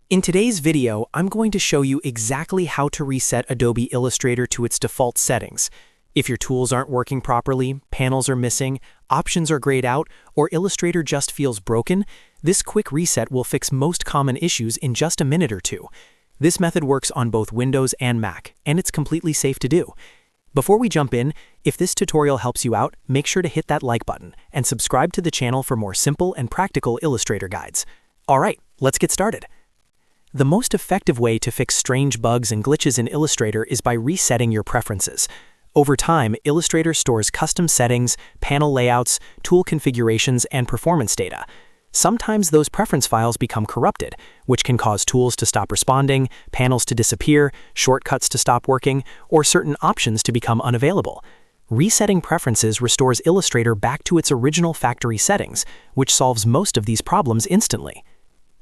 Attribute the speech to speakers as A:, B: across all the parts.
A: In today's video, I'm going to show you exactly how to reset Adobe Illustrator to its default settings. If your tools aren't working properly, panels are missing, options are grayed out, or Illustrator just feels broken, this quick reset will fix most common issues in just a minute or two. This method works on both Windows and Mac, and it's completely safe to do. Before we jump in, if this tutorial helps you out, make sure to hit that like button and subscribe to the channel for more simple and practical Illustrator guides. Alright, let's get started. The most effective way to fix strange bugs and glitches in Illustrator is by resetting your preferences. Over time, Illustrator stores custom settings, panel layouts, tool configurations, and performance data. Sometimes those preference files become corrupted, which can cause tools to stop responding, panels to disappear, shortcuts to stop working, or certain options to become unavailable. Resetting preferences restores Illustrator back to its original factory settings, which solves most of these problems instantly.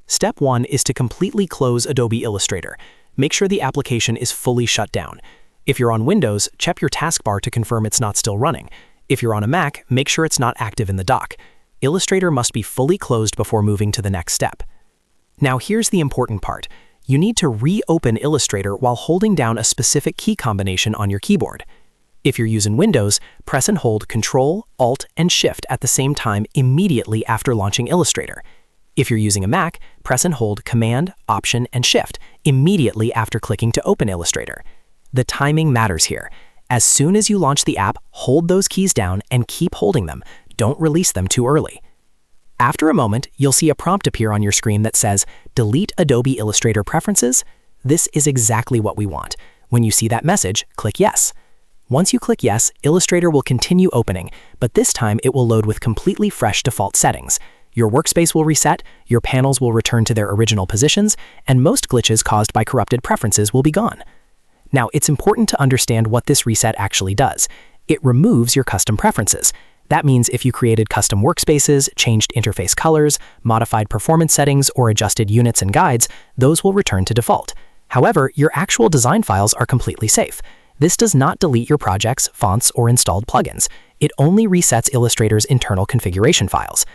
A: Step 1 is to completely close Adobe Illustrator. Make sure the application is fully shut down. If you're on Windows, check your taskbar to confirm it's not still running. If you're on a Mac, make sure it's not active in the dock. Illustrator must be fully closed before moving to the next step. Now here's the important part. You need to reopen Illustrator while holding down a specific key combination on your keyboard. If you're using Windows, press and hold Ctrl, Alt, and Shift at the same time immediately after launching Illustrator. If you're using a Mac, press and hold Command, Option, and Shift immediately after clicking to open Illustrator. The timing matters here. As soon as you launch the app, hold those keys down and keep holding them. Don't release them too early. After a moment, you'll see a prompt appear on your screen that says, Delete Adobe Illustrator Preferences. This is exactly what we want. When you see that message, click Yes. Once you click Yes, Illustrator will continue opening, but this time it will load with completely fresh default settings. Your workspace will reset, your panels will return to their original positions, and most glitches caused by corrupted preferences will be gone. Now, it's important to understand what this reset actually does. It removes your custom preferences. That means if you created custom workspaces, changed interface colors, modified performance settings, or adjusted units and guides, those will return to default. However, your actual design files are completely safe. This does not delete your projects, fonts, or installed plugins. It only resets Illustrator's internal configuration files.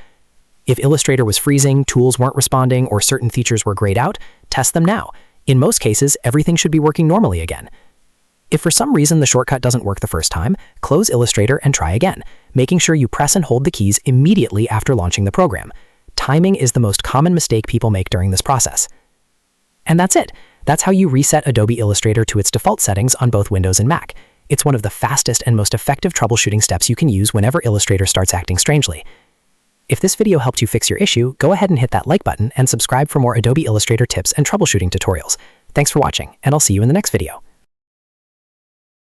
A: If Illustrator was freezing, tools weren't responding, or certain features were grayed out, test them now. In most cases, everything should be working normally again. If for some reason the shortcut doesn't work the first time, close Illustrator and try again, making sure you press and hold the keys immediately after launching the program. Timing is the most common mistake people make during this process. And that's it. That's how you reset Adobe Illustrator to its default settings on both Windows and Mac. It's one of the fastest and most effective troubleshooting steps you can use whenever Illustrator starts acting strangely. If this video helped you fix your issue, go ahead and hit that like button and subscribe for more Adobe Illustrator tips and troubleshooting tutorials. Thanks for watching, and I'll see you in the next video.